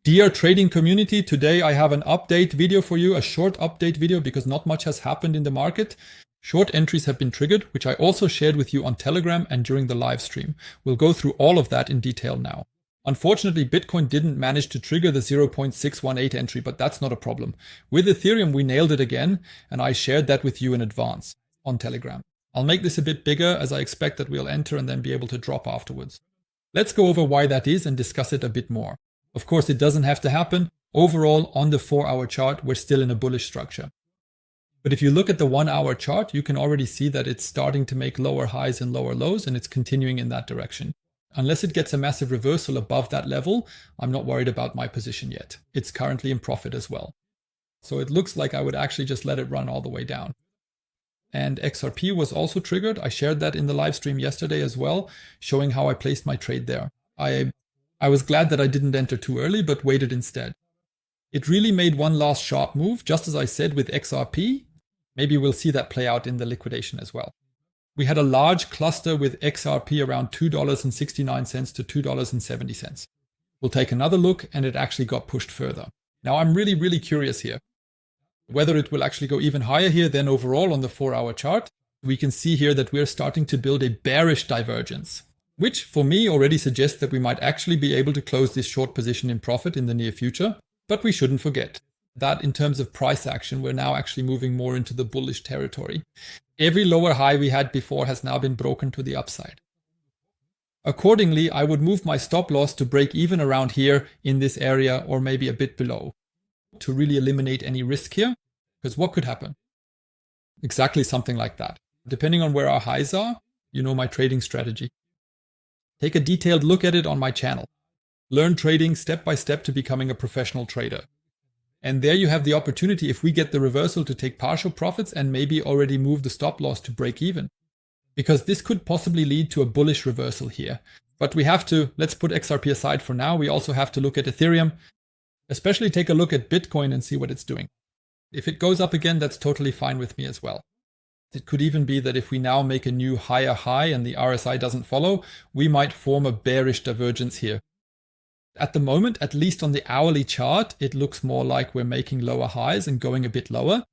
Dear trading community, today I have an update video for you, a short update video because not much has happened in the market. Short entries have been triggered, which I also shared with you on Telegram and during the live stream. We'll go through all of that in detail now. Unfortunately, Bitcoin didn't manage to trigger the 0.618 entry, but that's not a problem. With Ethereum, we nailed it again, and I shared that with you in advance on Telegram. I'll make this a bit bigger as I expect that we'll enter and then be able to drop afterwards. Let's go over why that is and discuss it a bit more. Of course, it doesn't have to happen. Overall, on the 4-hour chart, we're still in a bullish structure. But if you look at the 1-hour chart, you can already see that it's starting to make lower highs and lower lows, and it's continuing in that direction. Unless it gets a massive reversal above that level, I'm not worried about my position yet. It's currently in profit as well. So it looks like I would actually just let it run all the way down. And XRP was also triggered. I shared that in the live stream yesterday as well, showing how I placed my trade there. I was glad that I didn't enter too early, but waited instead. It really made one last sharp move, just as I said with XRP. Maybe we'll see that play out in the liquidation as well. We had a large cluster with XRP around $2.69 to $2.70. We'll take another look, and it actually got pushed further. Now I'm really curious here. Whether it will actually go even higher here than overall on the 4-hour chart. We can see here that we're starting to build a bearish divergence, which for me already suggests that we might actually be able to close this short position in profit in the near future. But we shouldn't forget that in terms of price action, we're now actually moving more into the bullish territory. Every lower high we had before has now been broken to the upside. Accordingly, I would move my stop loss to break even around here in this area or maybe a bit below to really eliminate any risk here. Because what could happen? Exactly something like that. Depending on where our highs are, you know my trading strategy. Take a detailed look at it on my channel. Learn trading step by step to becoming a professional trader. And there you have the opportunity, if we get the reversal, to take partial profits and maybe already move the stop loss to break even. Because this could possibly lead to a bullish reversal here. But we have to, let's put XRP aside for now, we also have to look at Ethereum. Especially take a look at Bitcoin and see what it's doing. If it goes up again, that's totally fine with me as well. It could even be that if we now make a new higher high and the RSI doesn't follow, we might form a bearish divergence here. At the moment, at least on the hourly chart, it looks more like we're making lower highs and going a bit lower.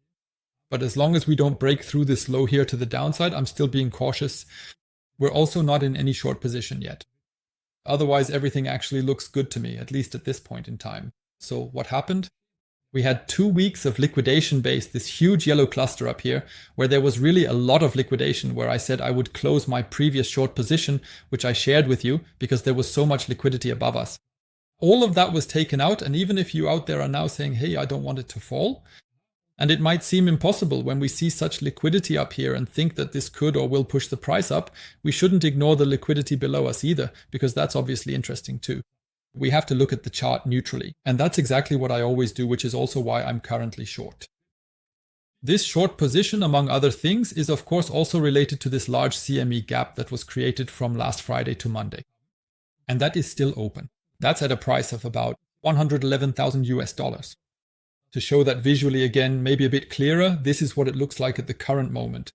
But as long as we don't break through this low here to the downside, I'm still being cautious. We're also not in any short position yet. Otherwise, everything actually looks good to me, at least at this point in time. So what happened? We had 2 weeks of liquidation base, this huge yellow cluster up here, where there was really a lot of liquidation, where I said I would close my previous short position, which I shared with you because there was so much liquidity above us. All of that was taken out, and even if you out there are now saying, hey, I don't want it to fall, and it might seem impossible when we see such liquidity up here and think that this could or will push the price up, we shouldn't ignore the liquidity below us either, because that's obviously interesting too. We have to look at the chart neutrally. And that's exactly what I always do, which is also why I'm currently short. This short position, among other things, is of course also related to this large CME gap that was created from last Friday to Monday. And that is still open. That's at a price of about 111,000 US dollars. To show that visually again, maybe a bit clearer, this is what it looks like at the current moment.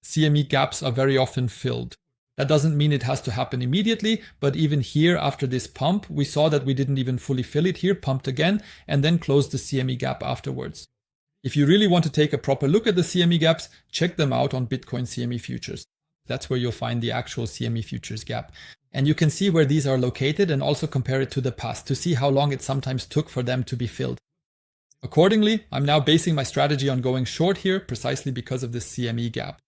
CME gaps are very often filled. That doesn't mean it has to happen immediately, but even here after this pump, we saw that we didn't even fully fill it here, pumped again, and then closed the CME gap afterwards. If you really want to take a proper look at the CME gaps, check them out on Bitcoin CME futures. That's where you'll find the actual CME futures gap. And you can see where these are located and also compare it to the past to see how long it sometimes took for them to be filled. Accordingly, I'm now basing my strategy on going short here precisely because of this CME gap.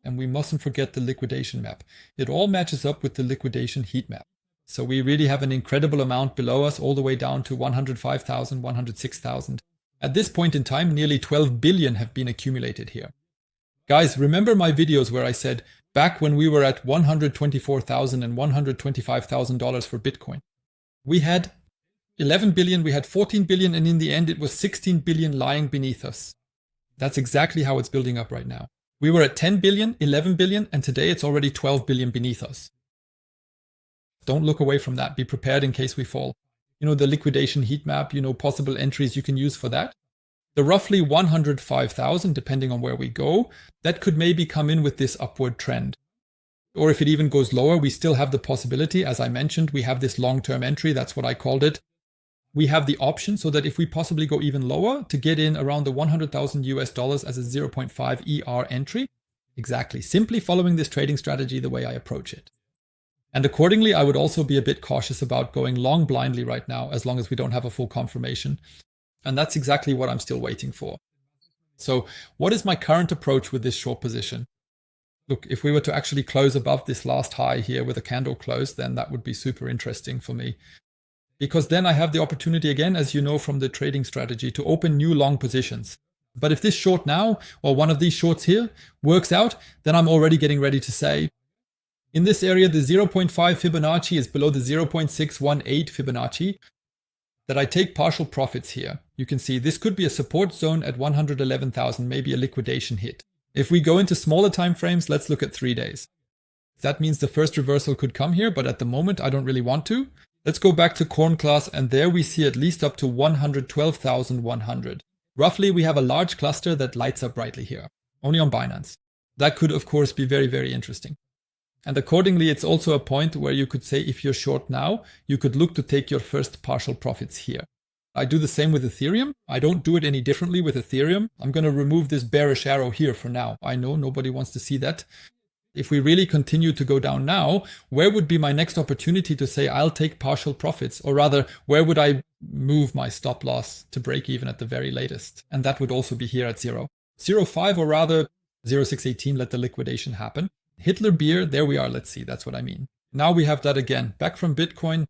And we mustn't forget the liquidation map. It all matches up with the liquidation heat map. So we really have an incredible amount below us all the way down to 105,000, 106,000. At this point in time, nearly 12 billion have been accumulated here. Guys, remember my videos where I said back when we were at $124,000 and $125,000 for Bitcoin, we had 11 billion, we had 14 billion, and in the end it was 16 billion lying beneath us. That's exactly how it's building up right now. We were at 10 billion, 11 billion, and today it's already 12 billion beneath us. Don't look away from that. Be prepared in case we fall. You know, the liquidation heat map, you know, possible entries you can use for that. The roughly 105,000, depending on where we go, that could maybe come in with this upward trend. Or if it even goes lower, we still have the possibility, as I mentioned, we have this long-term entry, that's what I called it. we have the option so that if we possibly go even lower to get in around the 100,000 US dollars as a 0.5 ER entry. Exactly, simply following this trading strategy the way I approach it. And accordingly, I would also be a bit cautious about going long blindly right now, as long as we don't have a full confirmation. And that's exactly what I'm still waiting for. So what is my current approach with this short position? Look, if we were to actually close above this last high here with a candle close, then that would be super interesting for me. Because then I have the opportunity again, as you know from the trading strategy, to open new long positions. But if this short now, or one of these shorts here, works out, then I'm already getting ready to say, in this area, the 0.5 Fibonacci is below the 0.618 Fibonacci, that I take partial profits here. You can see this could be a support zone at 111,000, maybe a liquidation hit. If we go into smaller time frames, let's look at 3 days. That means the first reversal could come here, but at the moment I don't really want to. Let's go back to Corn class, and there we see at least up to 112,100. Roughly, we have a large cluster that lights up brightly here, only on Binance. That could, of course, be very, very interesting. And accordingly, it's also a point where you could say if you're short now, you could look to take your first partial profits here. I do the same with Ethereum. I don't do it any differently with Ethereum. I'm going to remove this bearish arrow here for now. I know nobody wants to see that. If we really continue to go down now, where would be my next opportunity to say I'll take partial profits? Or rather, where would I move my stop loss to break even at the very latest? And that would also be here at 0.05 or rather 0.618, let the liquidation happen. Hitler beer, there we are, let's see, that's what I mean. Now we have that again, back from Bitcoin.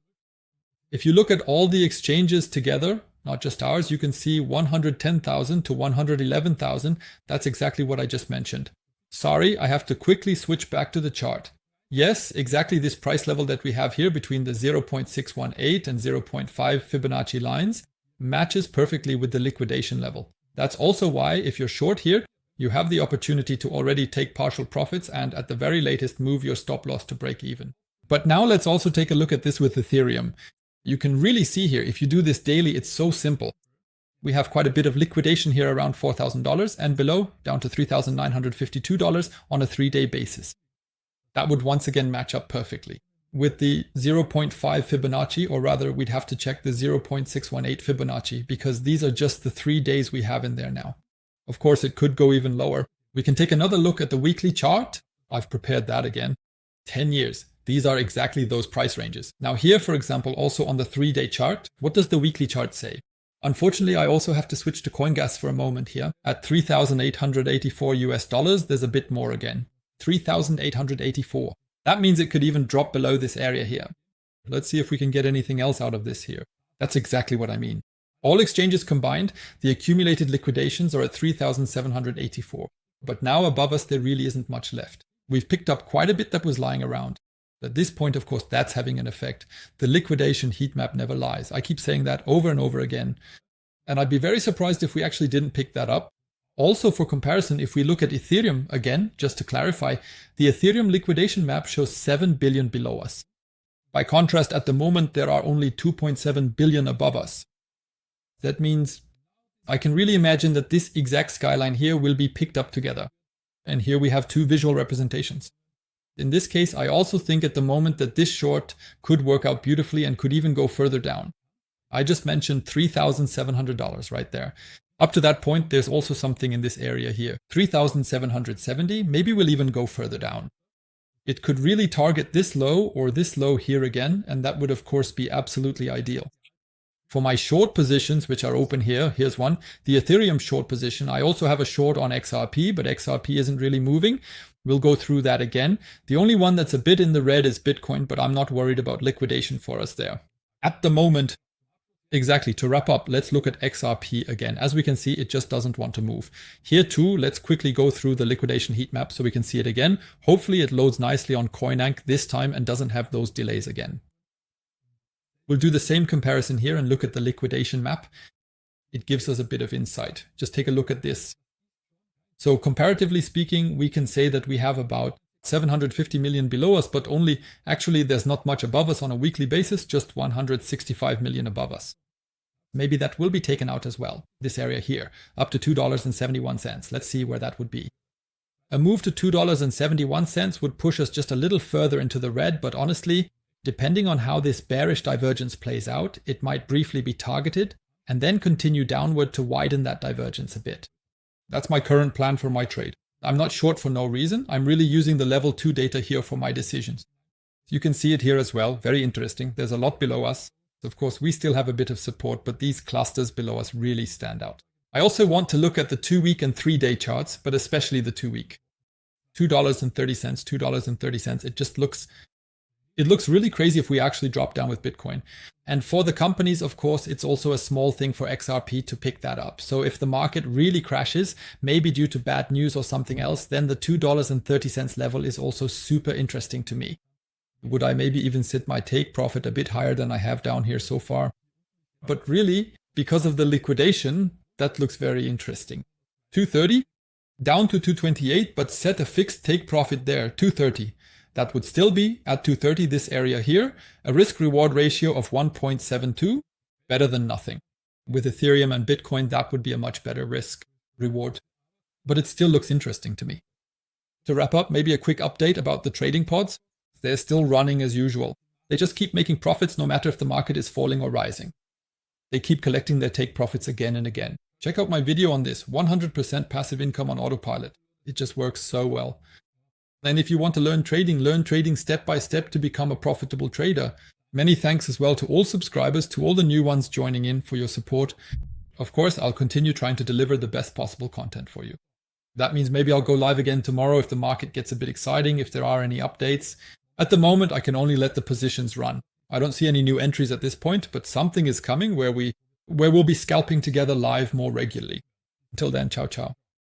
If you look at all the exchanges together, not just ours, you can see 110,000 to 111,000. That's exactly what I just mentioned. Sorry, I have to quickly switch back to the chart. Yes, exactly this price level that we have here between the 0.618 and 0.5 Fibonacci lines matches perfectly with the liquidation level. That's also why if you're short here, you have the opportunity to already take partial profits and at the very latest move your stop loss to break even. But now let's also take a look at this with Ethereum. You can really see here, if you do this daily, it's so simple. We have quite a bit of liquidation here around $4,000 and below down to $3,952 on a 3-day basis. That would once again match up perfectly. With the 0.5 Fibonacci, or rather we'd have to check the 0.618 Fibonacci because these are just the 3 days we have in there now. Of course, it could go even lower. We can take another look at the weekly chart. I've prepared that again. 10 years. These are exactly those price ranges. Now here, for example, also on the 3-day chart, what does the weekly chart say? Unfortunately, I also have to switch to CoinGas for a moment here. At 3,884 US dollars, there's a bit more again. 3,884. That means it could even drop below this area here. Let's see if we can get anything else out of this here. That's exactly what I mean. All exchanges combined, the accumulated liquidations are at 3,784. But now above us, there really isn't much left. We've picked up quite a bit that was lying around. At this point, of course, that's having an effect. The liquidation heat map never lies. I keep saying that over and over again. And I'd be very surprised if we actually didn't pick that up. Also, for comparison, if we look at Ethereum, again, just to clarify, the Ethereum liquidation map shows 7 billion below us. By contrast, at the moment, there are only 2.7 billion above us. That means I can really imagine that this exact skyline here will be picked up together. And here we have two visual representations. In this case, I also think at the moment that this short could work out beautifully and could even go further down. I just mentioned $3,700 right there. Up to that point, there's also something in this area here. 3,770, maybe we'll even go further down. It could really target this low or this low here again, and that would of course be absolutely ideal. For my short positions, which are open here, here's one, the Ethereum short position. I also have a short on XRP, but XRP isn't really moving. We'll go through that again. The only one that's a bit in the red is Bitcoin, but I'm not worried about liquidation for us there. At the moment, exactly, to wrap up, let's look at XRP again. As we can see, it just doesn't want to move. Here too, let's quickly go through the liquidation heat map so we can see it again. Hopefully it loads nicely on CoinAnk this time and doesn't have those delays again. We'll do the same comparison here and look at the liquidation map. It gives us a bit of insight. Just take a look at this. So comparatively speaking, we can say that we have about 750 million below us, but only actually there's not much above us on a weekly basis, just 165 million above us. Maybe that will be taken out as well, this area here, up to $2.71. Let's see where that would be. A move to $2.71 would push us just a little further into the red, but honestly, Depending on how this bearish divergence plays out, it might briefly be targeted and then continue downward to widen that divergence a bit. That's my current plan for my trade. I'm not short for no reason. I'm really using the level 2 data here for my decisions. You can see it here as well. Very interesting. There's a lot below us. Of course, we still have a bit of support, but these clusters below us really stand out. I also want to look at the 2-week and 3-day charts, but especially the 2-week. $2.30, $2.30. It looks really crazy if we actually drop down with Bitcoin. And for the companies, of course, it's also a small thing for XRP to pick that up. So if the market really crashes, maybe due to bad news or something else, then the $2.30 level is also super interesting to me. Would I maybe even set my take profit a bit higher than I have down here so far? But really, because of the liquidation, that looks very interesting. 230, down to 228, but set a fixed take profit there, 230. That would still be, at 230, this area here, a risk-reward ratio of 1.72, better than nothing. With Ethereum and Bitcoin, that would be a much better risk-reward. But it still looks interesting to me. To wrap up, maybe a quick update about the trading pods. They're still running as usual. They just keep making profits no matter if the market is falling or rising. They keep collecting their take profits again and again. Check out my video on this, 100% passive income on autopilot. It just works so well. And if you want to learn trading step by step to become a profitable trader. Many thanks as well to all subscribers, to all the new ones joining in for your support. Of course, I'll continue trying to deliver the best possible content for you. That means maybe I'll go live again tomorrow if the market gets a bit exciting, if there are any updates. At the moment, I can only let the positions run. I don't see any new entries at this point, but something is coming where we'll be scalping together live more regularly. Until then, ciao, ciao.